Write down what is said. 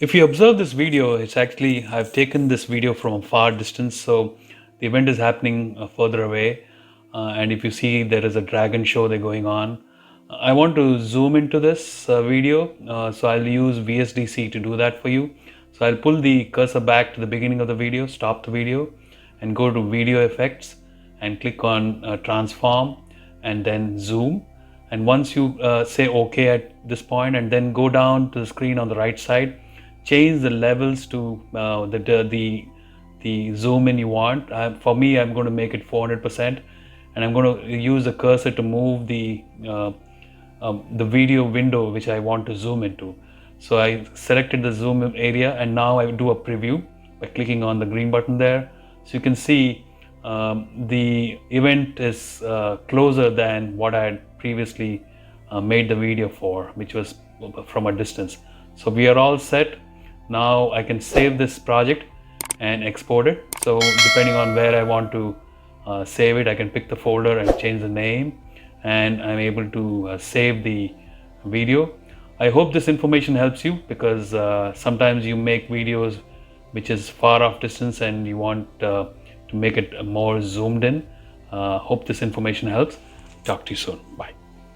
If you observe this video, it's actually, I've taken this video from a far distance, so the event is happening further away. And if you see, there is a dragon show there going on. I want to zoom into this video, so I'll use VSDC to do that for you. So I'll pull the cursor back to the beginning of the video, stop the video, and go to Video Effects and click on Transform and then Zoom. And once you say OK at this point, and then go down to the screen on the right side, change the levels to the zoom in you want. For me, I'm going to make it 400%, and I'm going to use the cursor to move the video window which I want to zoom into. So I selected the zoom area, and now I do a preview by clicking on the green button there. So you can see the event is closer than what I had previously made the video for, which was from a distance. So we are all set. Now I can save this project and export it. So depending on where I want to save it, I can pick the folder and change the name, and I'm able to save the video. I hope this information helps you, because sometimes you make videos which is far off distance and you want to make it more zoomed in. Hope this information helps. Talk to you soon. Bye.